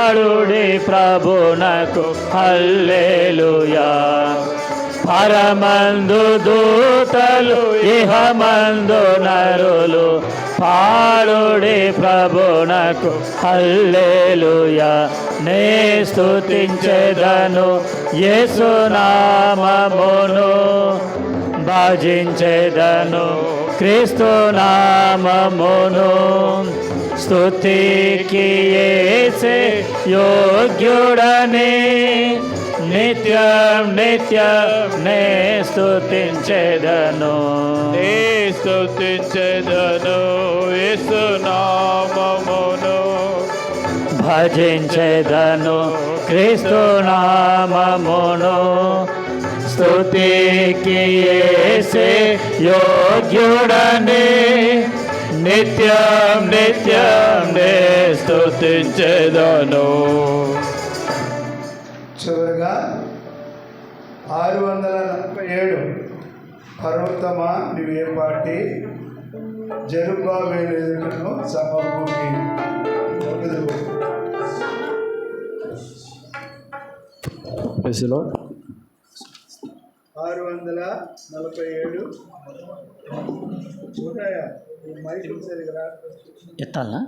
పాడుడి ప్రభునకు హల్లెలూయా. పరమందు దూతలు ఇహమందు నరులు పాడుడి ప్రభునకు హల్లెలూయా. నే స్తుతించెదను యేసు నామమును, భజించెదను క్రీస్తు నామమును. స్తుతికి యేసే యోగ్యుడని నిత్యం నిత్యం నే స్తుతించెదను. నే స్తుతించెదను యేసు నామమును, భజించెదను క్రీస్తు నామమును. స్తుతికి యేసే యోగ్యుడని నిత్యం నిత్యం నే స్తుతించెదను. చివరిగా 647 పర్వతమా నువ్వే పాటి జెరుబ్బాబెలు ఎదుటను సమభూమి. 647 చూడయా మైక్ సరిగా ఎత్తాలా?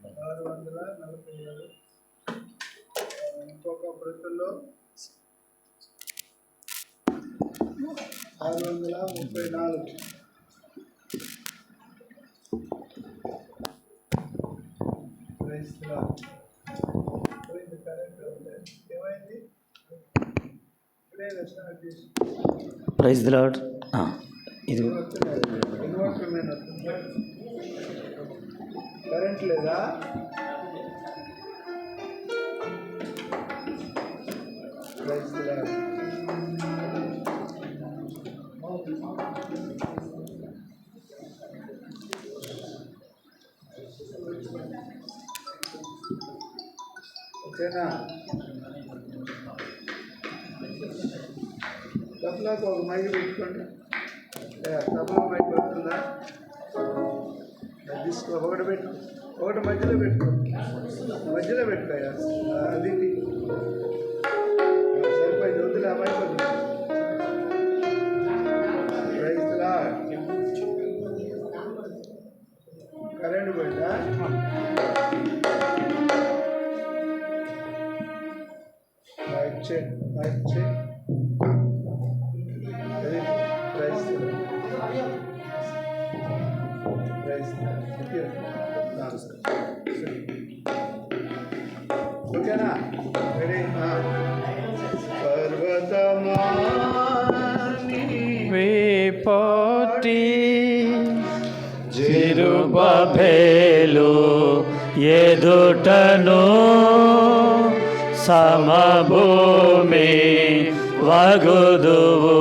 647 ఇంకొక వృత్తుల్లో 634. ఏమైంది? Praise the Lord. ఇది కరెంట్ లేదా? Praise the Lord. ఓకేనా? తబలాకు ఒక మైక్ పెట్టుకోండి. తబలా మైక్ వస్తుందా? తీసుకో, ఒకటి పెట్టు, ఒకటి మధ్యలో పెట్టుకో, మధ్యలో పెట్టుకోయా. అది సరిపోయింది, వద్దులే ఆ మైక్ వద్దు. Praise the Lord. కరెంట్ పోయిందా? Mic check, mic check. Praise the Lord. Praise the Lord. ఓకేనా? రెడీ? పర్వతమా నీవే పాటి జెరుబ్బాబెలు ఎదుటను సమభూమి వగుదువు.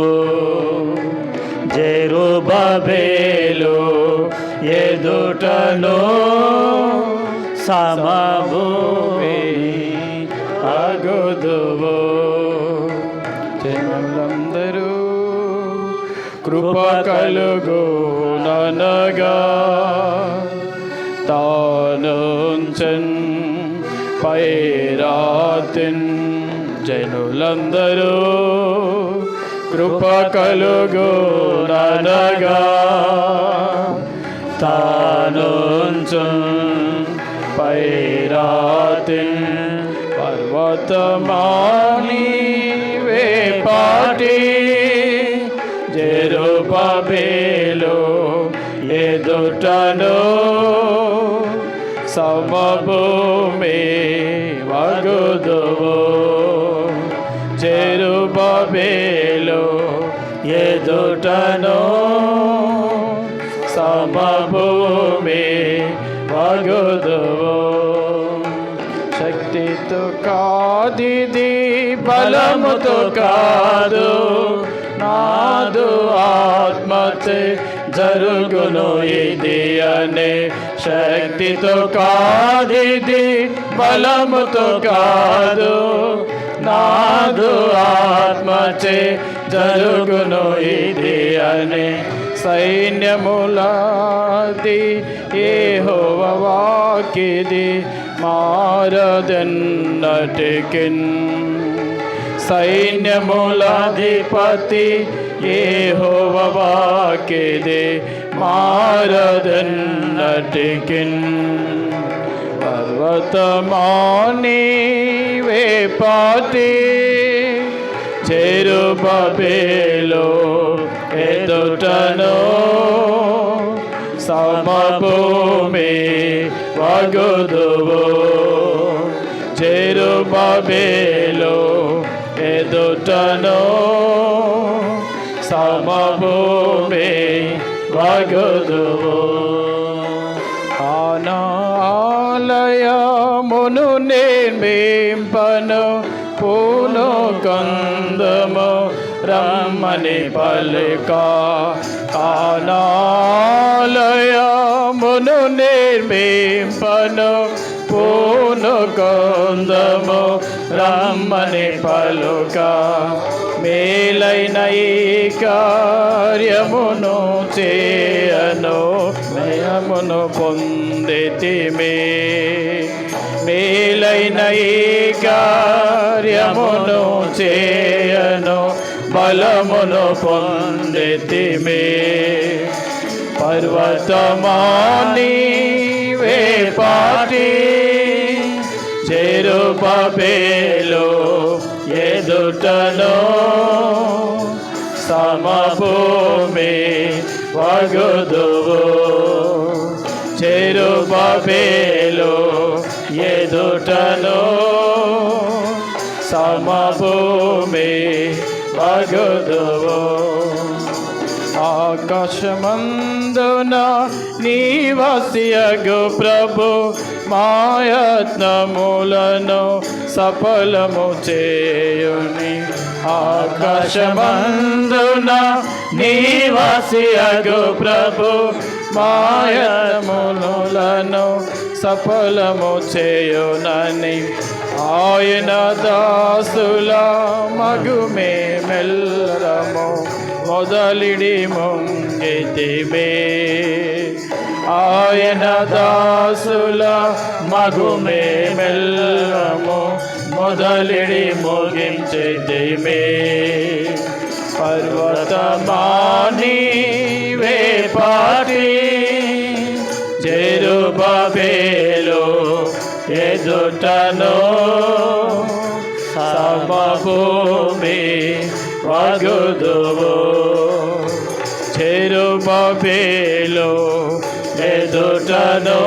జెరుబ్బాబెలు ఎదుటను సమభూమి వగుదువు. జనులందరూ కృప కలుగుననగా తానుంచెన్ పైరాతిన్. జనులందరూ కృప కలుగుననగా తానుంచెన్ పైరాతిన్. పర్వతమా నీవే పాటి జెరుబ్బాబెలు ఎదుటను సమభూమి వగుదువు. జెరుబ్బాబెలు ఎదుటను సమభూమి వగుదువు. శక్తితో కాదిది, బలముతో కాదు, నాదు ఆత్మచే జరుగును ఇది అనే. శక్తితో కాదిది, బలముతో కాదు, నాదు ఆత్మచే జరుగును ఇది అనే. సైన్యములాది యెహోవా వాక్కిది, మారదెన్నటికిన్. సైన్యములాధిపతి యెహోవా వాక్కిది మారదెన్నటికిన్. పర్వతమాని వేపాటి చెరుబబేలు ఎదుటను సమభూమి వగుదువు. చెరుబబేలు ఎదుటను సమభూమి వగుదువు. ఆలయమును నిర్మింపను పూను కందము రమ్మని పలుక. ఆలయమును నిర్మింపను పూను కందము రమ్మని పలుక. మేలైన ఈ కార్యమును చేయను నయమును పొందితిమే. మేలైన ఈ కార్యమును చేయను బలమును పొందితిమే. పర్వతమాని వేపాటి చెరుబబేలు ఎదుటను సమభూమి వగుదువు. చెరుబబేలు ఎదుటను సమభూమి వగుదువు. ఆకాశమందున నివాసియగు ప్రభు మాయత్నములను సఫలము చేయుని. ఆకాశమందున నివాసియగు ప్రభు మాయత్నములను సఫలము చేయునని. ఆయన దాసుల మగుమే మెల్లరము మొదలిడి ముంగితిమే. ఆయన దాసుల మగుమే మెల్లము మొదలిడి ముగించితిమే. పర్వతమాని వేపాటి చెరుబబేలు ఎదుటను సమభూమి వగుదువు. చెరుబబేలు ఎదుటను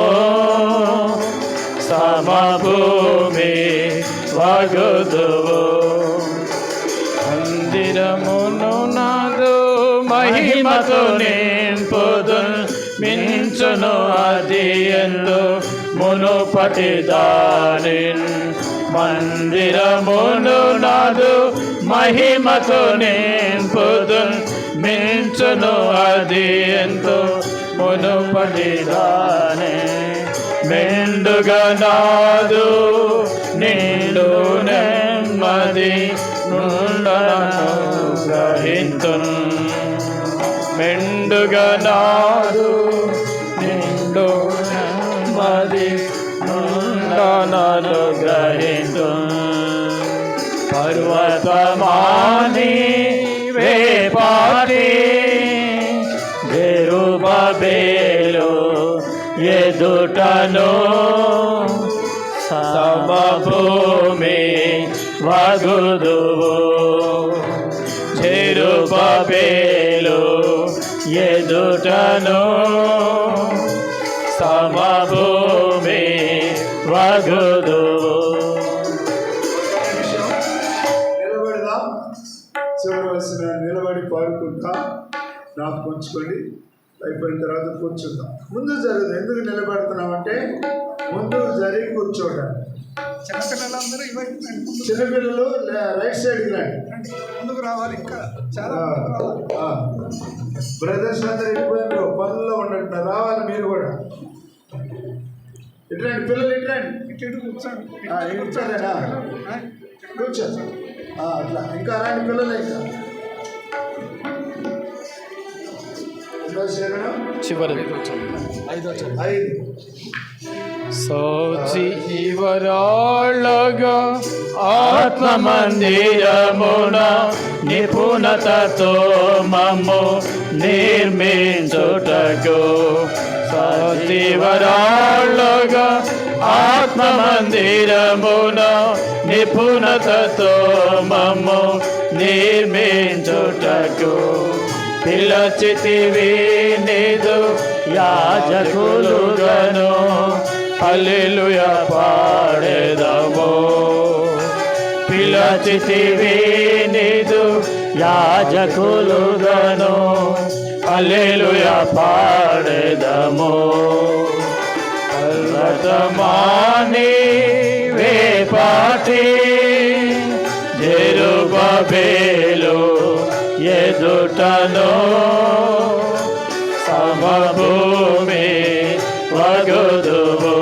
సమభూమి వగుదువు. మందిరమును నాదు మహిమతో నింపుదు. మించును అది ఎందు మునుపటి దానిన్. మందిరమును నాదు మహిమతో నింపుదు. మించును అది ఎంతో మునుపటి దాని. మెండుగా నాదు నిండు నెమ్మది నుండను గ్రహింతున్. మెండుగా నాదు నిండు నెమ్మది నుండను గ్రహింతున్. పర్వతమాని వేపాటి చెరుబబేలు ఎదుటను సమభూమి వగుదువు. చెరుబబేలు ఎదుటను సమభూమి వగుదువు. నిలబడదాం. చూడవలసిన నిలబడి పాడుకుంటాం. నాకు ఉంచుకోండి. అయిపోయిన తర్వాత కూర్చుందాం. ముందు జరుగుతుంది. ఎందుకు నిలబడుతున్నామంటే ముందు జరిగి కూర్చోవడానికి. చిన్నపిల్లలు రైట్ సైడ్కి రండి. ముందుకు రావాలి. ఇంకా చాలా బ్రదర్స్ అందరూ వెళ్ళిపోయినారు. పనుల్లో ఉండండి. రావాలి మీరు కూడా. ఇట్రండి పిల్లలు, ఇట్రండి. ఇటు కూర్చోండి. కూర్చోండి. కూర్చోండి. అట్లా ఇంకా రాండి పిల్లలు. ఇంకా చివరి 5 సజీవరాళ్ళగా ఆత్మమందిరమున నిపుణతతో మమ్ము నిర్మించుటకు సజీవరాళ్ళగా ఆత్మమందిరమున నిపుణతతో మమ్ము నిర్మించుటకు పిలచితివి నీదు యాజకులుగను హల్లెలూయా పాడెదము. పిలచితివి నీదు యాజకులుగను హల్లెలూయా పాడెదము. పర్వతమాని వేపాటి జెరుబ్బయలు ఎదుటను సమభూమి వగుదువు.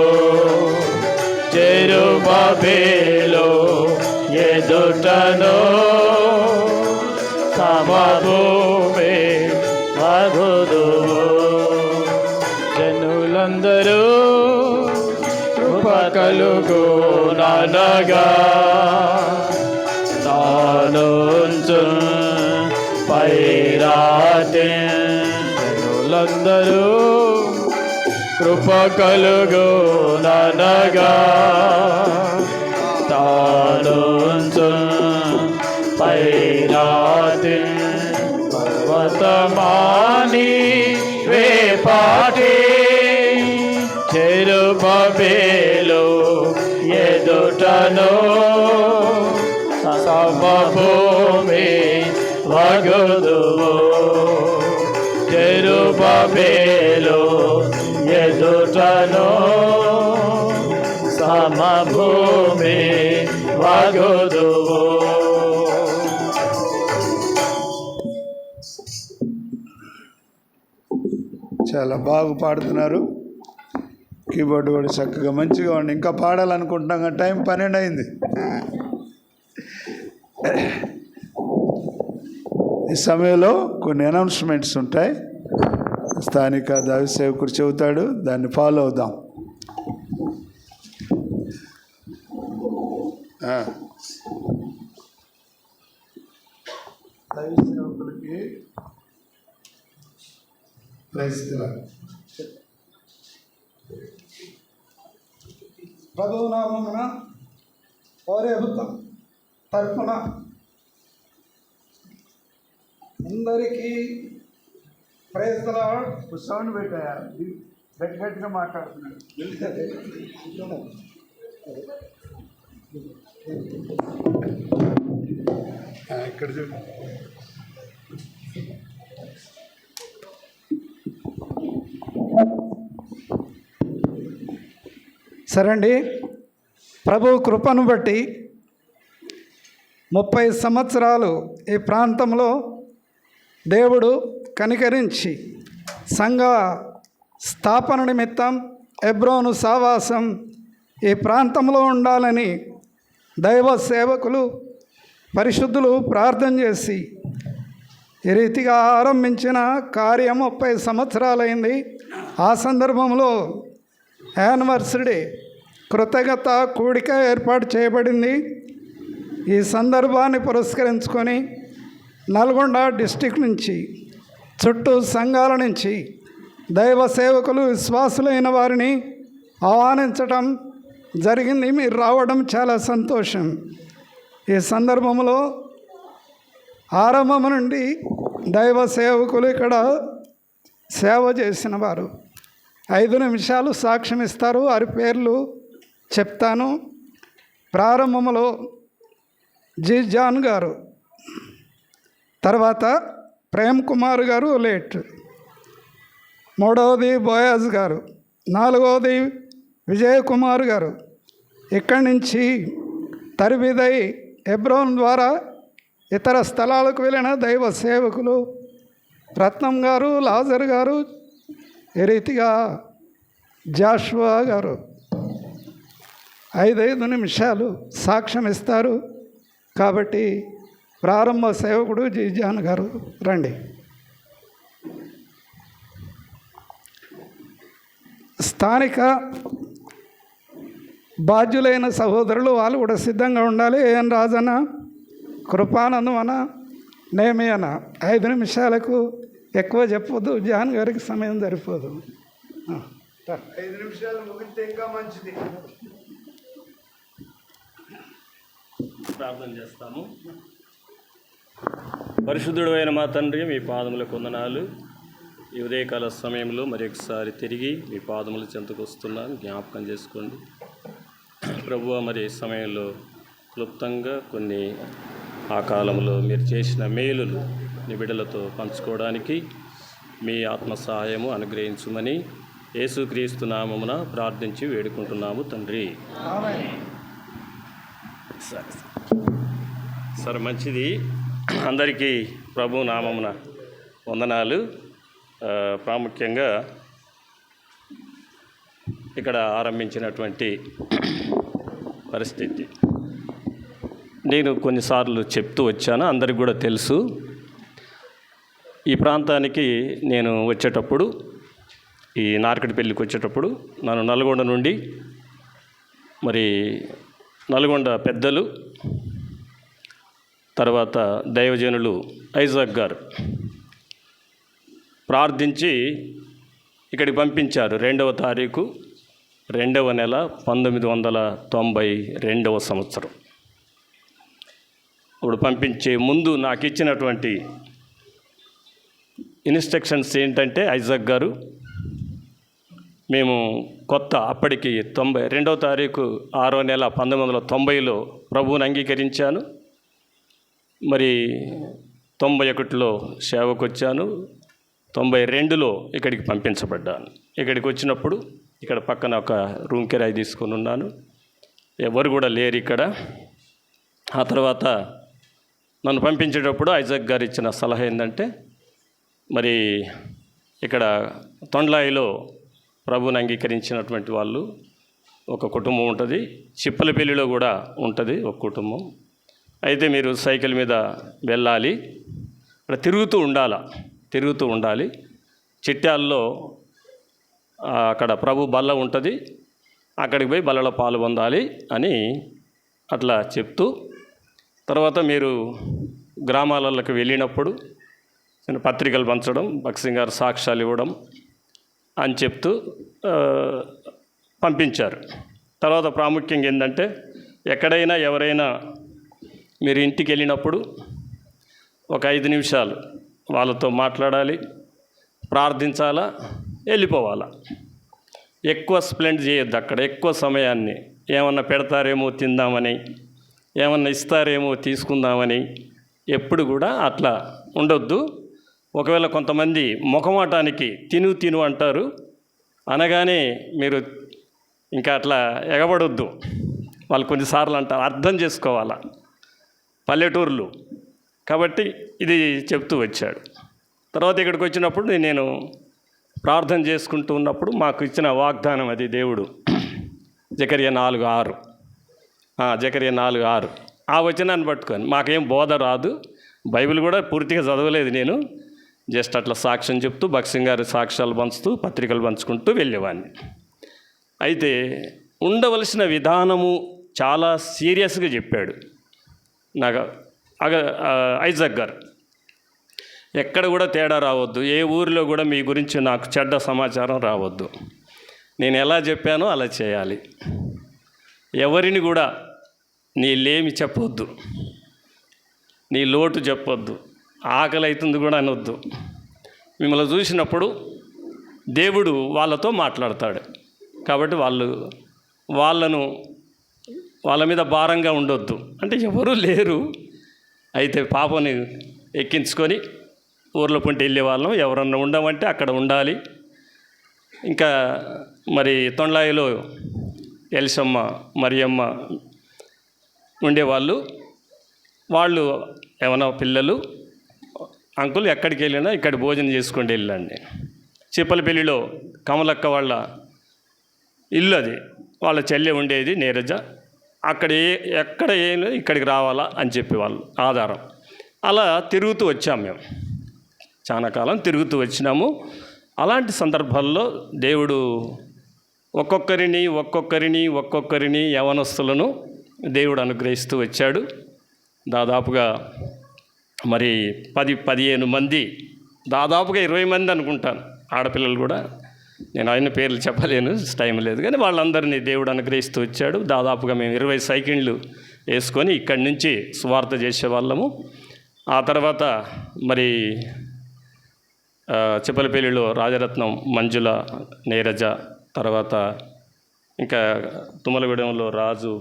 జెరుబ్బయలు ఎదుటను సమభూమి వగుదువు. జనులందరూ కృప కలుగునగా తానుంచు పైరాతే. జనులందరూ కృప కలుగునగా తానుంచు పైరాతే. పర్వతమాని వేపాటి జెరుబ్బయలు ఎదుటను సమభూమి వగుదువు. జెరుబ్బయలు ఎదుటను సమభూమి వగుదువు. చాలా బాగా పాడుతున్నారు. కీబోర్డ్ కూడా చక్కగా మంచిగా ఉంది. ఇంకా పాడాలనుకుంటున్నాం కానీ టైం 12 అయింది. ఈ సమయంలో కొన్ని అనౌన్స్మెంట్స్ ఉంటాయి. స్థానిక దైవ సేవకుడు చెబుతాడు, దాన్ని ఫాలో అవుదాం. దైవ సేవకులకి ప్రభువు నామమున పౌరభుత్వం తరఫున అందరికీ ప్రైజ్ ది లార్డ్. సౌండ్ పెట్టాయా? గట్టిగా మాట్లాడుతున్నాడు. ఇక్కడ చూడు. సరే అండి, ప్రభు కృపను బట్టి 30 సంవత్సరాలు ఈ ప్రాంతంలో దేవుడు కనికరించి సంఘ స్థాపన నిమిత్తం హెబ్రోను సావాసం ఈ ప్రాంతంలో ఉండాలని దైవ సేవకులు పరిశుద్ధులు ప్రార్థన చేసి ఈ రీతిగా ఆరంభించిన కార్యం 30 సంవత్సరాలైంది. ఆ సందర్భంలో యానివర్సరీ కృతజ్ఞత కూడిక ఏర్పాటు చేయబడింది. ఈ సందర్భాన్ని పురస్కరించుకొని నల్గొండ డిస్టిక్ నుంచి చుట్టూ సంఘాల నుంచి దైవ సేవకులు విశ్వాసులైన వారిని ఆహ్వానించటం జరిగింది. మీరు రావడం చాలా సంతోషం. ఈ సందర్భంలో ఆరంభం నుండి దైవ సేవకులు ఇక్కడ సేవ చేసిన వారు 5 నిమిషాలు సాక్ష్యం ఇస్తారు. వారి పేర్లు చెప్తాను. ప్రారంభంలో జి జాన్ గారు, తర్వాత ప్రేమ్ కుమార్ గారు లేట్, 3వది బోయాజ్ గారు, 4వది విజయ్ కుమార్ గారు. ఇక్కడి నుంచి తరిబిదై హెబ్రోన్ ద్వారా ఇతర స్థలాలకు వెళ్ళిన దైవ సేవకులు రత్నం గారు, లాజర్ గారు, ఈ రీతిగా జాషువా గారు 5 నిమిషాలు సాక్ష్యం ఇస్తారు. కాబట్టి ప్రారంభ సేవకుడు జీజాన్ గారు రండి. స్థానిక బాధ్యులైన సహోదరులు వాళ్ళు కూడా సిద్ధంగా ఉండాలి. ఏం రాజన్న, కృపానందం అన్న, నేమి అన్న 5 నిమిషాలకు ఎక్కువ చెప్పొద్దు, జాన్ గారికి సమయం సరిపోదు. 5 నిమిషాలు ముగిస్తే ఇంకా మంచిది. ప్రార్థన చేస్తాము. పరిశుద్ధుడు అయిన మా తండ్రి, మీ పాదములకు వందనాలు. ఈ ఉదయకాల సమయంలో మరి ఒకసారి తిరిగి మీ పాదముల చెంతకు వస్తున్నాను, జ్ఞాపకం చేసుకోండి ప్రభువా. మరి సమయంలో క్లుప్తంగా కొన్ని ఆ కాలంలో మీరు చేసిన మేలులు నీ బిడ్డలతో పంచుకోవడానికి మీ ఆత్మ సహాయము అనుగ్రహించుమని యేసుక్రీస్తు నామమున ప్రార్థించి వేడుకుంటున్నాము తండ్రి. సరే, మంచిది. అందరికీ ప్రభు నామమున వందనాలు. ప్రాముఖ్యంగా ఇక్కడ ఆరంభించినటువంటి పరిస్థితి నేను కొన్నిసార్లు చెప్తూ వచ్చాను, అందరికి కూడా తెలుసు. ఈ ప్రాంతానికి నేను వచ్చేటప్పుడు, ఈ నార్కటిపల్లికి వచ్చేటప్పుడు నన్ను నల్గొండ నుండి మరి నల్గొండ పెద్దలు, తర్వాత దైవజనులు ఐజాక్ గారు ప్రార్థించి ఇక్కడికి పంపించారు. 2వ తారీఖు 2వ నెల 1992 సంవత్సరం. ఇప్పుడు పంపించే ముందు నాకు ఇచ్చినటువంటి ఇన్స్ట్రక్షన్స్ ఏంటంటే, ఐజాక్ గారు, మేము కొత్త అప్పటికి 2వ తారీఖు 6వ నెల 1990లో ప్రభువుని అంగీకరించాను. మరి 91లో సేవకు వచ్చాను. 92లో ఇక్కడికి పంపించబడ్డాను. ఇక్కడికి వచ్చినప్పుడు ఇక్కడ పక్కన ఒక రూమ్ కిరాయి తీసుకొని ఉన్నాను, ఎవరు కూడా లేరు ఇక్కడ. ఆ తర్వాత నన్ను పంపించేటప్పుడు ఐజాక్ గారు ఇచ్చిన సలహా ఏంటంటే, మరి ఇక్కడ తొండ్లాయిలో ప్రభువుని అంగీకరించినటువంటి వాళ్ళు ఒక కుటుంబం ఉంటుంది, చిప్పలపల్లిలో కూడా ఉంటుంది ఒక కుటుంబం. అయితే మీరు సైకిల్ మీద వెళ్ళాలి, ఇక్కడ తిరుగుతూ ఉండాలి. చిట్యాల్లో అక్కడ ప్రభు బల్ల ఉంటుంది, అక్కడికి పోయి బల్లలో పాలు పొందాలి అని అట్లా చెప్తూ, తర్వాత మీరు గ్రామాలలోకి వెళ్ళినప్పుడు పత్రికలు పంచడం, భక్సింగ్ గారు సాక్ష్యాలు ఇవ్వడం అని చెప్తూ పంపించారు. తర్వాత ప్రాముఖ్యంగా ఏంటంటే, ఎక్కడైనా ఎవరైనా మీరు ఇంటికి వెళ్ళినప్పుడు ఒక 5 నిమిషాలు వాళ్ళతో మాట్లాడాలి, ప్రార్థించాలా, వెళ్ళిపోవాలా. ఎక్కువ స్పెండ్ చేయొద్దు అక్కడ ఎక్కువ సమయాన్ని. ఏమన్నా పెడతారేమో తిందామని, ఏమన్నా ఇస్తారేమో తీసుకుందామని ఎప్పుడు కూడా అట్లా ఉండొద్దు. ఒకవేళ కొంతమంది ముఖమాటానికి తిను అంటారు, అనగానే మీరు ఇంకా అట్లా ఎగబడొద్దు. వాళ్ళు కొన్నిసార్లు అంటారు, అర్థం చేసుకోవాలా, పల్లెటూర్లు కాబట్టి ఇది చెప్తూ వచ్చాడు. తర్వాత ఇక్కడికి వచ్చినప్పుడు నేను ప్రార్థన చేసుకుంటూ ఉన్నప్పుడు మాకు ఇచ్చిన వాగ్దానం అది దేవుడు, జకర్యా 4:6, జకర్యా 4:6 ఆ వచనాన్ని పట్టుకొని, మాకేం బోధ రాదు, బైబిల్ కూడా పూర్తిగా చదవలేదు నేను, జస్ట్ అట్లా సాక్ష్యం చెప్తూ భక్సింగ్ గారి సాక్ష్యాలు పంచుతూ పత్రికలు పంచుకుంటూ వెళ్ళేవాడిని. అయితే ఉండవలసిన విధానము చాలా సీరియస్గా చెప్పాడు నాకు ఐజాక్ గారు. ఎక్కడ కూడా తేడా రావద్దు, ఏ ఊరిలో కూడా మీ గురించి నాకు చెడ్డ సమాచారం రావద్దు, నేను ఎలా చెప్పానో అలా చేయాలి. ఎవరిని కూడా నీ లేమి చెప్పొద్దు, నీ లోటు చెప్పొద్దు, ఆకలి అవుతుంది కూడా అనొద్దు. మిమ్మల్ని చూసినప్పుడు దేవుడు వాళ్ళతో మాట్లాడతాడు కాబట్టి వాళ్ళ మీద భారంగా ఉండొద్దు. అంటే ఎవరూ లేరు, అయితే పాపని ఎక్కించుకొని ఊర్లో పొంటి వెళ్ళే వాళ్ళం, ఎవరన్నా ఉండమంటే అక్కడ ఉండాలి. ఇంకా మరి తొండ్లాయిలో ఎలిసమ్మ, మరియమ్మ ఉండేవాళ్ళు, వాళ్ళు ఏమైనా పిల్లలు, అంకుల్ ఎక్కడికి వెళ్ళినా ఇక్కడ భోజనం చేసుకుంటూ వెళ్ళండి. చిప్పలపల్లిలో కమలక్క వాళ్ళ ఇల్లు అది, వాళ్ళ చెల్లె ఉండేది నీరజ, అక్కడ ఎక్కడ ఇక్కడికి రావాలా అని చెప్పేవాళ్ళు ఆధారం. అలా తిరుగుతూ వచ్చాము మేము, చాలా కాలం తిరుగుతూ వచ్చినాము. అలాంటి సందర్భాల్లో దేవుడు ఒక్కొక్కరిని యవనస్తులను దేవుడు అనుగ్రహిస్తూ వచ్చాడు. దాదాపుగా మరి 10-15 మంది, దాదాపుగా 20 మంది అనుకుంటాను ఆడపిల్లలు కూడా. నేను ఆయన పేర్లు చెప్పలేను, టైం లేదు, కానీ వాళ్ళందరినీ దేవుడు అనుగ్రహిస్తూ వచ్చాడు. దాదాపుగా మేము 20 సైకిళ్ళు వేసుకొని ఇక్కడి నుంచి సువార్త చేసేవాళ్ళము. ఆ తర్వాత మరి చిప్పలపల్లిలో రాజరత్నం, మంజుల, నీరజ, తర్వాత ఇంకా తుమ్మలగూడెంలో రాజు,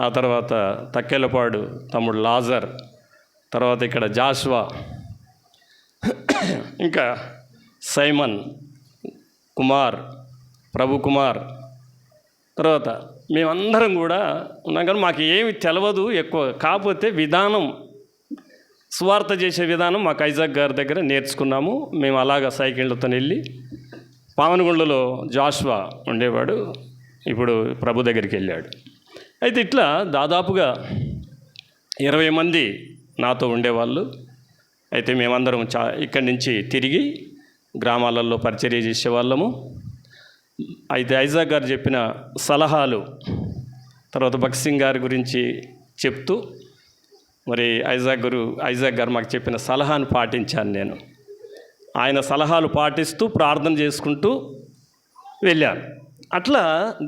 ఆ తర్వాత తక్కెలపాడు తమ్ముడు లాజర్, తర్వాత ఇక్కడ జాషువా, ఇంకా సైమన్, కుమార్, ప్రభు కుమార్, తర్వాత మేమందరం కూడా ఉన్నాం. కానీ మాకు ఏమి తెలియదు ఎక్కువ, కాకపోతే విధానం, సువార్త చేసే విధానం మాకు ఐజాక్ గారి దగ్గర నేర్చుకున్నాము. మేము అలాగా సైకిళ్ళతో వెళ్ళి, పావనగుండలో జాషువా ఉండేవాడు, ఇప్పుడు ప్రభు దగ్గరికి వెళ్ళాడు. అయితే ఇట్లా దాదాపుగా 20 మంది నాతో ఉండేవాళ్ళు. అయితే మేమందరం ఇక్కడి నుంచి తిరిగి గ్రామాలలో పరిచర్య చేసేవాళ్ళము. అయితే ఐజాక్ గారు చెప్పిన సలహాలు, తర్వాత భగత్ సింగ్ గారి గురించి చెప్తూ, మరి ఐజాక్ గారు మాకు చెప్పిన సలహాను పాటించాను నేను. ఆయన సలహాలు పాటిస్తూ ప్రార్థన చేసుకుంటూ వెళ్ళాను. అట్లా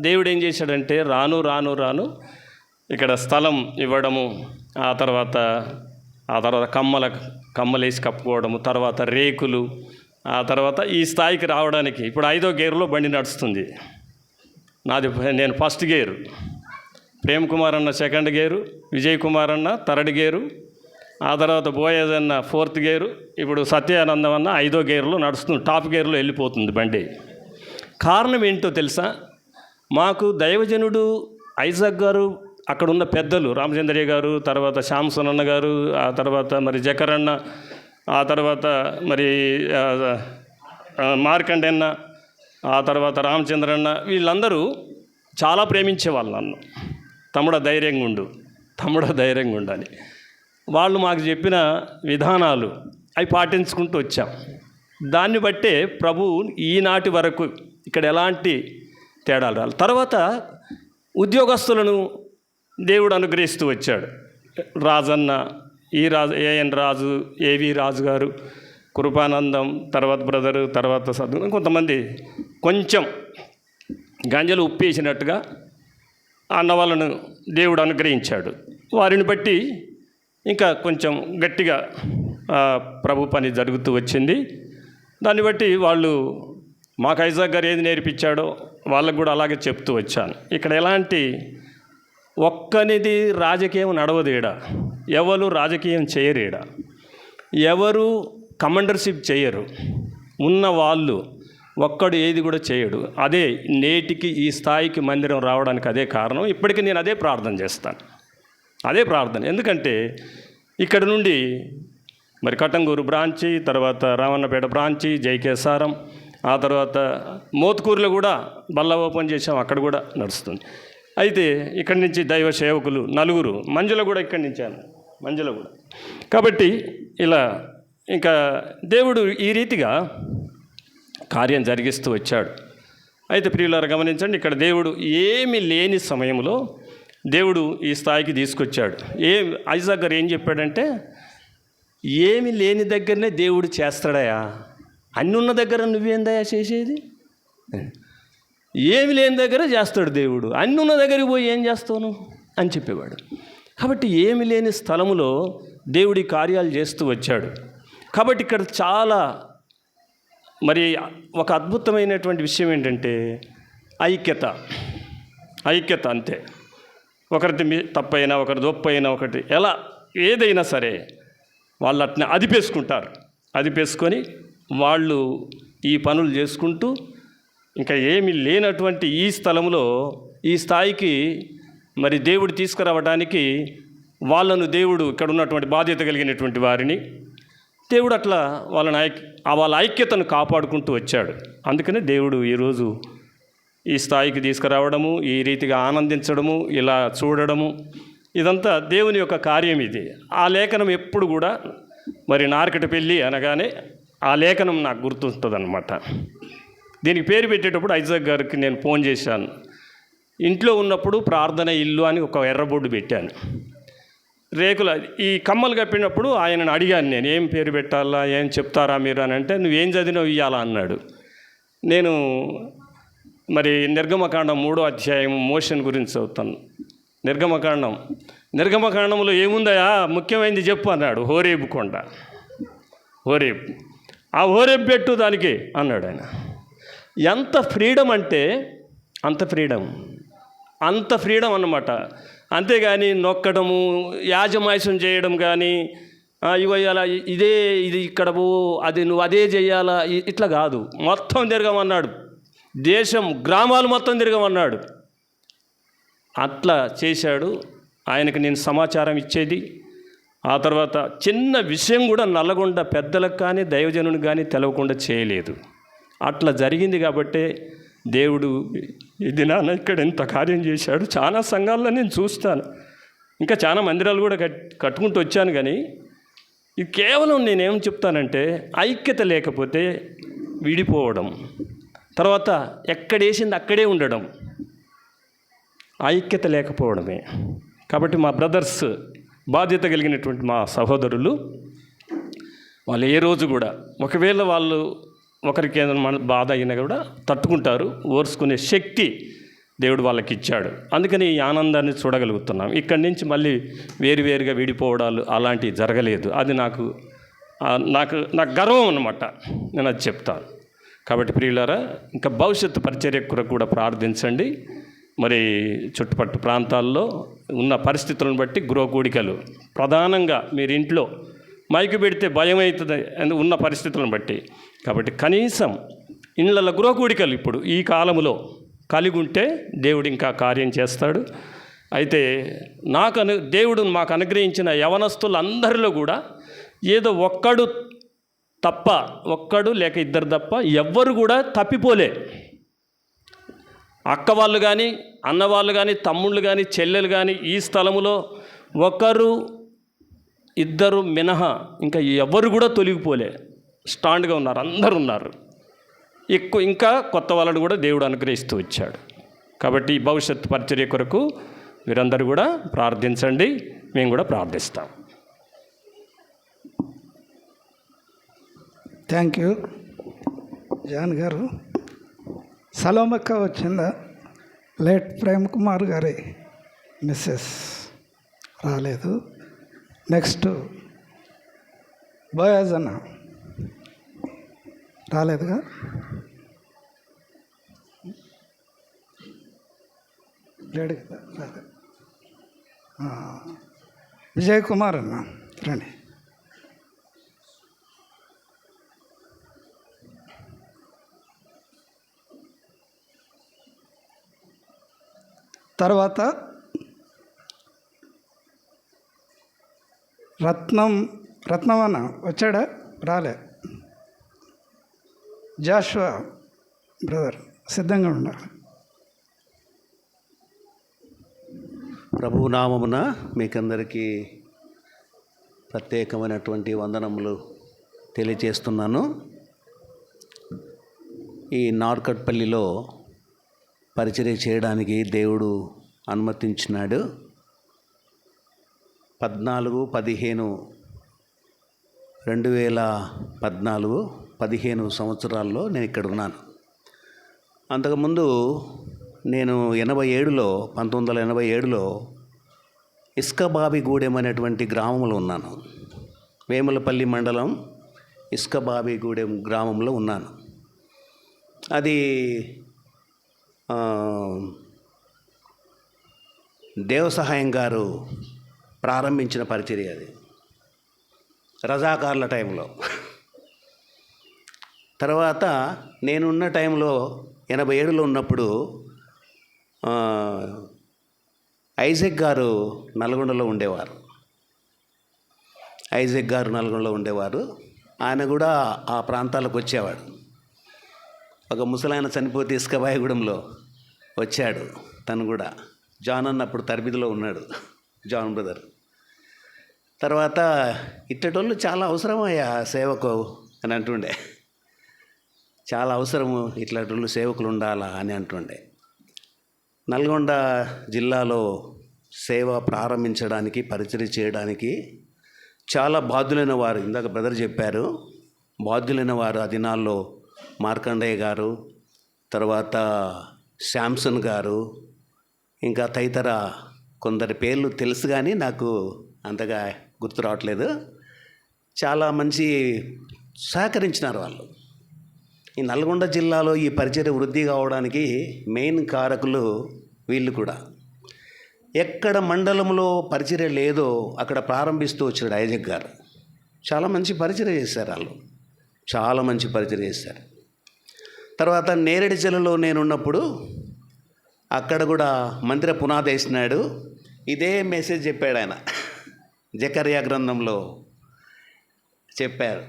దేవుడు ఏం చేశాడంటే రాను ఇక్కడ స్థలం ఇవ్వడము, ఆ తర్వాత కమ్మలేసి కప్పుకోవడము, తర్వాత రేకులు, ఆ తర్వాత ఈ స్థాయికి రావడానికి ఇప్పుడు 5వ గేరులో బండి నడుస్తుంది. నేను ఫస్ట్ గేరు, ప్రేమ్ కుమార్ అన్న సెకండ్ గేరు, విజయ్ కుమార్ అన్న థర్డ్ గేరు, ఆ తర్వాత బోయజ్ అన్న 4th గేరు, ఇప్పుడు సత్యానందం అన్న 5వ గేరులో నడుస్తుంది. టాప్ గేరులో వెళ్ళిపోతుంది బండి. కారణం ఏంటో తెలుసా? మాకు దైవజనుడు ఐజాక్ గారు, అక్కడ ఉన్న పెద్దలు రామచంద్రయ్య గారు, తర్వాత శ్యామసన్ అన్న గారు, ఆ తర్వాత మరి జకర్ అన్న, ఆ తర్వాత మరి మార్కండన్న, ఆ తర్వాత రామచంద్రన్న, వీళ్ళందరూ చాలా ప్రేమించేవాళ్ళు నన్ను. తమ్ముడ ధైర్యంగా ఉండాలి. వాళ్ళు మాకు చెప్పిన విధానాలు అవి పాటించుకుంటూ వచ్చాం. దాన్ని బట్టే ప్రభు ఈనాటి వరకు ఇక్కడ ఎలాంటి తేడాలు రాలి. తర్వాత ఉద్యోగస్తులను దేవుడు అనుగ్రహిస్తూ వచ్చాడు. రాజన్న, ఏఎన్ రాజు, ఏవి రాజు గారు, కృపానందం, తర్వాత బ్రదరు, తర్వాత కొంతమంది కొంచెం గంజలు ఉప్పేసినట్టుగా అన్న వాళ్ళను దేవుడు అనుగ్రహించాడు. వారిని బట్టి ఇంకా కొంచెం గట్టిగా ప్రభు పని జరుగుతూ వచ్చింది. దాన్ని బట్టి వాళ్ళు మాకు ఐజాక్ గారు ఏది నేర్పించాడో వాళ్ళకు కూడా అలాగే చెప్తూ వచ్చాను. ఇక్కడ ఎలాంటి ఒక్కనిది రాజకీయం నడవదేడా, ఎవరు రాజకీయం చేయరేడా, ఎవరు కమాండర్షిప్ చేయరు, ఉన్న వాళ్ళు ఒక్కడు ఏది కూడా చేయడు. అదే నేటికి ఈ స్థాయికి మందిరం రావడానికి అదే కారణం. ఇప్పటికీ నేను అదే ప్రార్థన చేస్తాను, అదే ప్రార్థన. ఎందుకంటే ఇక్కడ నుండి మరి కట్టంగూరు బ్రాంచి, తర్వాత రామన్నపేట బ్రాంచి, జైకేసారం, ఆ తర్వాత మోత్కూరులో కూడా బల్ల ఓపెన్ చేసాం, అక్కడ కూడా నడుస్తుంది. అయితే ఇక్కడి నుంచి దైవ సేవకులు 4, మంజుల కూడా ఇక్కడి నుంచాను, మంజుల కూడా. కాబట్టి ఇలా ఇంకా దేవుడు ఈ రీతిగా కార్యం జరిగిస్తూ వచ్చాడు. అయితే ప్రియులారా గమనించండి, ఇక్కడ దేవుడు ఏమీ లేని సమయంలో దేవుడు ఈ స్థాయికి తీసుకొచ్చాడు. ఐజాక్ గారు ఏం చెప్పాడంటే, ఏమి లేని దగ్గరనే దేవుడు చేస్తాడయా, అన్నీ ఉన్న దగ్గర నువ్వేందయా చేసేది? ఏమి లేని దగ్గర చేస్తాడు దేవుడు, అన్నీ ఉన్న దగ్గరికి పోయి ఏం చేస్తావు అని చెప్పేవాడు. కాబట్టి ఏమి లేని స్థలములో దేవుడి కార్యాలు చేస్తూ వచ్చాడు. కాబట్టి ఇక్కడ చాలా మరి ఒక అద్భుతమైనటువంటి విషయం ఏంటంటే ఐక్యత అంతే. ఒకరిది తప్పైనా, ఒకరి దొప్పైనా, ఒకటి ఎలా ఏదైనా సరే వాళ్ళు అట్నే అదిపేసుకొని వాళ్ళు ఈ పనులు చేసుకుంటూ ఇంకా ఏమీ లేనటువంటి ఈ స్థలంలో ఈ స్థాయికి మరి దేవుడు తీసుకురావడానికి వాళ్ళను దేవుడు ఇక్కడ ఉన్నటువంటి బాధ్యత కలిగినటువంటి వారిని దేవుడు అట్లా వాళ్ళ ఐక్యతను కాపాడుకుంటూ వచ్చాడు. అందుకనే దేవుడు ఈరోజు ఈ స్థాయికి తీసుకురావడము, ఈ రీతిగా ఆనందించడము, ఇలా చూడడము, ఇదంతా దేవుని యొక్క కార్యం. ఇది ఆ లేఖనం ఎప్పుడు కూడా మరి నార్కటిపల్లి అనగానే ఆ లేఖనం నాకు గుర్తుంటుంది అన్నమాట. దీనికి పేరు పెట్టేటప్పుడు ఐజాక్ గారికి నేను ఫోన్ చేశాను. ఇంట్లో ఉన్నప్పుడు ప్రార్థన ఇల్లు అని ఒక ఎర్ర బోర్డు పెట్టాను. రేకుల ఈ కమ్మలు కప్పినప్పుడు ఆయనను అడిగాను, నేను ఏం పేరు పెట్టాలా, ఏం చెప్తారా మీరు అని అంటే, నువ్వేం చదివినావు ఇయ్యాలా అన్నాడు. నేను మరి నిర్గమకాండం 3వ అధ్యాయం మోషన్ గురించి చదువుతాను. నిర్గమకాండంలో ఏముందయా, ముఖ్యమైనది చెప్పు అన్నాడు. హోరేబు కొండ, హోరేబు, ఆ హోరేబు పెట్టు దానికి అన్నాడు ఆయన. ఎంత ఫ్రీడమ్ అంటే అంత ఫ్రీడమ్ అన్నమాట. అంతేగాని నొక్కడము, యాజమాయిసం చేయడం కానీ, ఇగో ఇలా ఇది ఇక్కడ అది నువ్వు అదే చెయ్యాలా, ఇట్లా కాదు. మొత్తం తిరగమన్నాడు, దేశం గ్రామాలు మొత్తం తిరగమన్నాడు. అట్లా చేశాడు. ఆయనకి నేను సమాచారం ఇచ్చేది. ఆ తర్వాత చిన్న విషయం కూడా నల్లగొండ పెద్దలకు కానీ దైవజనునికి కానీ తెలవకుండా చేయలేదు. అట్లా జరిగింది కాబట్టే దేవుడు ఇది నాన్న ఇక్కడ ఎంత కార్యం చేశాడు. చాలా సంఘాల్లో నేను చూస్తాను, ఇంకా చాలా మందిరాలు కూడా కట్టుకుంటూ వచ్చాను. కానీ ఇది కేవలం నేనేం చెప్తానంటే, ఐక్యత లేకపోతే విడిపోవడం, తర్వాత ఎక్కడేసింది అక్కడే ఉండడం, ఐక్యత లేకపోవడమే. కాబట్టి మా బ్రదర్స్, బాధ్యత కలిగినటువంటి మా సహోదరులు, వాళ్ళు ఏ రోజు కూడా ఒకవేళ వాళ్ళు ఒకరికి ఏదైనా బాధ అయినా కూడా తట్టుకుంటారు, ఓర్చుకునే శక్తి దేవుడు వాళ్ళకి ఇచ్చాడు. అందుకని ఈ ఆనందాన్ని చూడగలుగుతున్నాం. ఇక్కడి నుంచి మళ్ళీ వేరువేరుగా విడిపోవడాలు అలాంటివి జరగలేదు. అది నాకు గర్వం అన్నమాట, నేను అది చెప్తాను. కాబట్టి ప్రియులారా, ఇంకా భవిష్యత్తు పరిచర్య కొరకు కూడా ప్రార్థించండి. మరి చుట్టుపక్కల ప్రాంతాల్లో ఉన్న పరిస్థితులను బట్టి గృహకూడికలు ప్రధానంగా మీరు ఇంట్లో మైకు పెడితే భయం అవుతుంది ఉన్న పరిస్థితులను బట్టి. కాబట్టి కనీసం ఇళ్ళ గృహకూడికలు ఇప్పుడు ఈ కాలంలో కలిగి ఉంటే దేవుడు ఇంకా కార్యం చేస్తాడు. అయితే దేవుడు మాకు అనుగ్రహించిన యవనస్తులందరిలో కూడా ఏదో ఒక్కడు లేక ఇద్దరు తప్ప ఎవ్వరు కూడా తప్పిపోలే. అక్క వాళ్ళు కానీ, అన్నవాళ్ళు కానీ, తమ్ముళ్ళు కానీ, చెల్లెలు కానీ ఈ స్థలములో ఒకరు ఇద్దరు మినహా ఇంకా ఎవరు కూడా తొలగిపోలే, స్టాండ్గా ఉన్నారు, అందరూ ఉన్నారు. ఇంకా కొత్త వాళ్ళను కూడా దేవుడు అనుగ్రహిస్తూ వచ్చాడు. కాబట్టి భవిష్యత్తు పరిచర్య కొరకు మీరందరూ కూడా ప్రార్థించండి, మేము కూడా ప్రార్థిస్తాం. థ్యాంక్ యూ జాన్ గారు. సలోమక్క వచ్చిందా? లేట్ ప్రేమ్ కుమార్ గారి మిస్సెస్ రాలేదు. నెక్స్ట్ బోయాజ్ అన్న రాలేదుగా. లేడు కదా, రాలేదు. విజయ్ కుమార్ అన్న రండి. తర్వాత రత్నం అన్న వచ్చాడా? రాలే. జాషువా బ్రదర్ సిద్ధంగా ఉండాలి. ప్రభువు నామమున మీకందరికీ ప్రత్యేకమైనటువంటి వందనములు తెలియజేస్తున్నాను. ఈ నార్కట్పల్లిలో పరిచర్య చేయడానికి దేవుడు అనుమతించినాడు. 2014 సంవత్సరాల్లో నేను ఇక్కడ ఉన్నాను. అంతకుముందు నేను 1987లో ఇసుకబావిగూడెం అనేటువంటి గ్రామంలో ఉన్నాను. వేములపల్లి మండలం ఇసుకబావిగూడెం గ్రామంలో ఉన్నాను. అది దేవసహాయం గారు ప్రారంభించిన పరిచర్య. అది రజాకార్ల టైంలో. తర్వాత నేనున్న టైంలో 87లో ఉన్నప్పుడు ఐజాక్ గారు నల్గొండలో ఉండేవారు. ఆయన కూడా ఆ ప్రాంతాలకు వచ్చేవాడు. ఒక ముసలాయన చనిపోతే ఇసుకబావిగూడెంలో వచ్చాడు. తను కూడా జాన్ అన్నప్పుడు తరబిదిలో ఉన్నాడు, జాన్ బ్రదర్. తర్వాత ఇట్టటోళ్ళు చాలా అవసరమయ్యా సేవకు అని అంటుండే. చాలా అవసరము ఇట్లాంటి సేవకులు ఉండాలా అని అంటుండే. నల్గొండ జిల్లాలో సేవ ప్రారంభించడానికి, పరిచయం చేయడానికి చాలా బాధ్యులైన వారు, ఇందాక బ్రదర్ చెప్పారు, బాధ్యులైన వారు ఆ దినాల్లో మార్కండేయ గారు, తర్వాత శాంసన్ గారు, ఇంకా తదితర కొందరి పేర్లు తెలుసు కానీ నాకు అంతగా గుర్తు రావట్లేదు. చాలా మంచి సహకరించినారు వాళ్ళు. ఈ నల్గొండ జిల్లాలో ఈ పరిచర్య వృద్ధి కావడానికి మెయిన్ కారకులు వీళ్ళు కూడా. ఎక్కడ మండలంలో పరిచర్య లేదో అక్కడ ప్రారంభిస్తూ వచ్చాడు ఐజక్ గారు. చాలా మంచి పరిచర్య చేశారు వాళ్ళు, చాలా మంచి పరిచర్య చేశారు. తర్వాత నేరేడు చెలలో నేనున్నప్పుడు అక్కడ కూడా మందిర పునాది వేసినాడు. ఇదే మెసేజ్ చెప్పాడు ఆయన, జకర్యా గ్రంథంలో చెప్పారు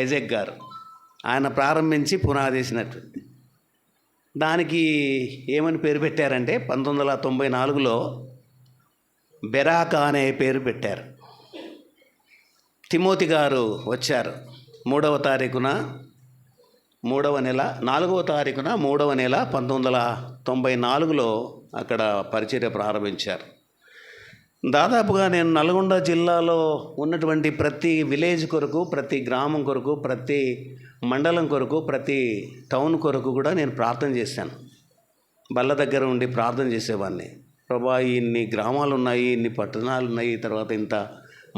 ఐజక్ గారు. ఆయన ప్రారంభించి పునాది వేసినట్టు. దానికి ఏమని పేరు పెట్టారంటే 1994లో బెరాకా అనే పేరు పెట్టారు. తిమోతి గారు వచ్చారు 3వ తారీఖున 3వ నెల 4వ తారీఖున 3వ నెల 1994లో అక్కడ పరిచర్య ప్రారంభించారు. దాదాపుగా నేను నల్గొండ జిల్లాలో ఉన్నటువంటి ప్రతి విలేజ్ కొరకు, ప్రతి గ్రామం కొరకు, ప్రతి మండలం కొరకు, ప్రతి టౌన్ కొరకు కూడా నేను ప్రార్థన చేశాను. బల్ల దగ్గర ఉండి ప్రార్థన చేసేవాడిని. ప్రభా, ఇన్ని గ్రామాలు ఉన్నాయి, ఇన్ని పట్టణాలు ఉన్నాయి, తర్వాత ఇంత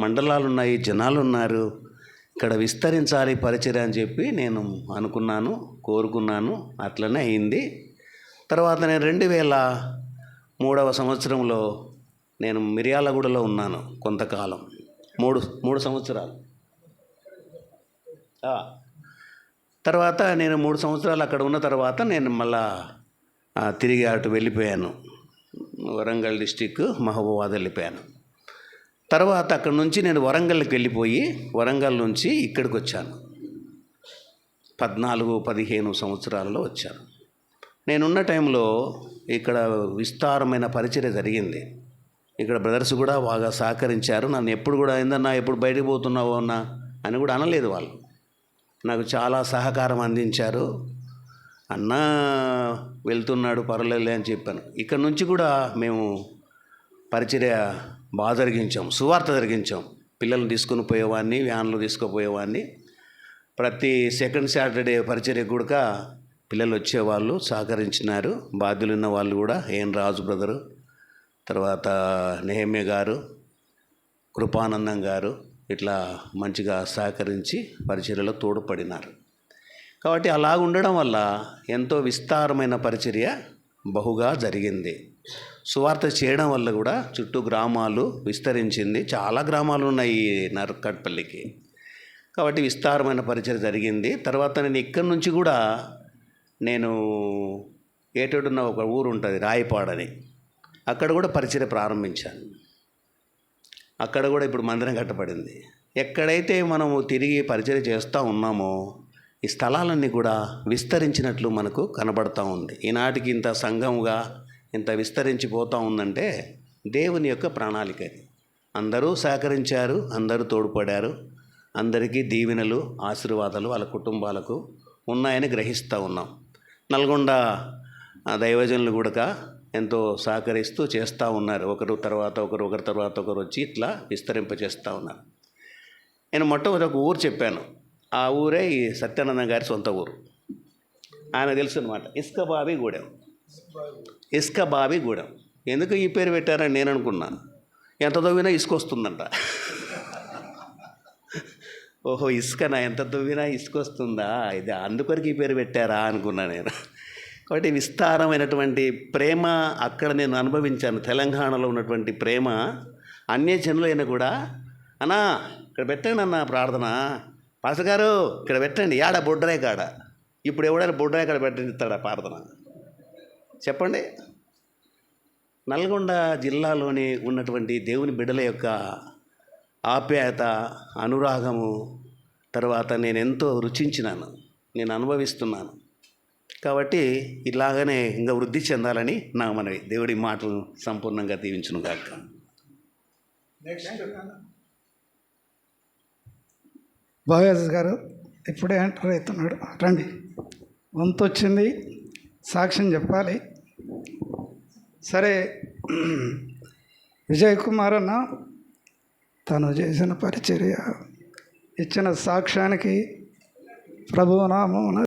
మండలాలు ఉన్నాయి, జనాలు ఉన్నారు, ఇక్కడ విస్తరించాలి పరిచర్య అని చెప్పి నేను అనుకున్నాను, కోరుకున్నాను. అట్లనే అయింది. తర్వాత నేను 2003వ సంవత్సరంలో నేను మిర్యాలగూడలో ఉన్నాను కొంతకాలం, 3 సంవత్సరాలు. తర్వాత నేను 3 సంవత్సరాలు అక్కడ ఉన్న తర్వాత నేను మళ్ళా తిరిగి అటు వెళ్ళిపోయాను, వరంగల్ డిస్టిక్ మహబూబాబాద్ వెళ్ళిపోయాను. తర్వాత అక్కడ నుంచి నేను వరంగల్కి వెళ్ళిపోయి వరంగల్ నుంచి ఇక్కడికి వచ్చాను. 14-15 సంవత్సరాలలో వచ్చాను. నేనున్న టైంలో ఇక్కడ విస్తారమైన పరిచర్య జరిగింది. ఇక్కడ బ్రదర్స్ కూడా బాగా సహకరించారు. నన్ను ఎప్పుడు కూడా ఏందన్నా ఎప్పుడు బయటకు పోతున్నావో అన్నా అని కూడా అనలేదు వాళ్ళు. నాకు చాలా సహకారం అందించారు. అన్న వెళ్తున్నాడు పర్వాలేదులే అని చెప్పాను. ఇక్కడ నుంచి కూడా మేము పరిచర్య బాగా జరిగించాం, సువార్త జరిగించాం. పిల్లల్ని తీసుకుని పోయేవాడిని, వ్యాన్లో తీసుకుపోయేవాడిని. ప్రతి సెకండ్ సాటర్డే పరిచర్య కూడా పిల్లలు వచ్చేవాళ్ళు, సహకరించినారు. బాధ్యులున్న వాళ్ళు కూడా ఏం రాజు బ్రదరు, తర్వాత నెహమ్య గారు, కృపానందం గారు ఇట్లా మంచిగా సహకరించి పరిచర్యలో తోడ్పడినారు. కాబట్టి అలా ఉండడం వల్ల ఎంతో విస్తారమైన పరిచర్య బహుగా జరిగింది. సువార్త చేయడం వల్ల కూడా చుట్టూ గ్రామాలు విస్తరించింది. చాలా గ్రామాలు ఉన్నాయి ఈ నరకట్పల్లికి. కాబట్టి విస్తారమైన పరిచర్య జరిగింది. తర్వాత నేను ఇక్కడి నుంచి కూడా నేను ఏటోడున్న ఒక ఊరు ఉంటుంది రాయపాడని, అక్కడ కూడా పరిచర్య ప్రారంభించాను. అక్కడ కూడా ఇప్పుడు మందిరం కట్టబడింది. ఎక్కడైతే మనము తిరిగి పరిచర్య చేస్తూ ఉన్నామో ఈ స్థలాలన్నీ కూడా విస్తరించినట్లు మనకు కనబడతా ఉంది. ఈనాటికి ఇంత సంఘముగా ఇంత విస్తరించిపోతూ ఉందంటే దేవుని యొక్క ప్రణాళిక అది. అందరూ సహకరించారు, అందరూ తోడ్పడారు. అందరికీ దీవెనలు, ఆశీర్వాదాలు వాళ్ళ కుటుంబాలకు ఉన్నాయని గ్రహిస్తూ ఉన్నాం. నల్గొండ దైవజనులు కూడా ఎంతో సహకరిస్తూ చేస్తూ ఉన్నారు. ఒకరి తర్వాత ఒకరు వచ్చి ఇట్లా విస్తరింపచేస్తూ ఉన్నారు. నేను మొట్టమొదటి ఒక ఊరు చెప్పాను. ఆ ఊరే ఈ సత్యానందం గారి సొంత ఊరు. ఆయన తెలుసు అనమాట, ఇసుక బావిగూడెం. ఎందుకు ఈ పేరు పెట్టారని నేను అనుకున్నా. ఎంత తవ్వినా ఇసుక వస్తుందంట. ఓహో, ఇసుకనా, ఎంత తవ్వినా ఇసుక వస్తుందా, ఇది అందుకొరకు ఈ పేరు పెట్టారా అనుకున్నా నేను. కాబట్టి విస్తారమైనటువంటి ప్రేమ అక్కడ నేను అనుభవించాను. తెలంగాణలో ఉన్నటువంటి ప్రేమ అన్యజనులైన కూడా, అన్నా ఇక్కడ పెట్టండి అన్న ప్రార్థన, పాస్టర్ గారు ఇక్కడ పెట్టండి, యాడ బొడ్రాయి కాడ. ఇప్పుడు ఎవడైనా బొడ్రాయి కాడ పెట్టిస్తాడా ప్రార్థన చెప్పండి? నల్గొండ జిల్లాలోని ఉన్నటువంటి దేవుని బిడ్డల యొక్క ఆప్యాయత, అనురాగము తర్వాత నేను ఎంతో రుచించినాను, నేను అనుభవిస్తున్నాను. కాబట్టి ఇలాగనే ఇంకా వృద్ధి చెందాలని నా మనవి. దేవుడి మాటలు సంపూర్ణంగా దీవించును గాక. బావేజ్ గారు ఇప్పుడే ఎంటర్ అవుతున్నాడు, రండి. వంతు వచ్చింది, సాక్ష్యం చెప్పాలి. సరే, విజయ్ కుమార్ అన్న తను చేసిన పరిచర్య, ఇచ్చిన సాక్ష్యానికి ప్రభువు నామమున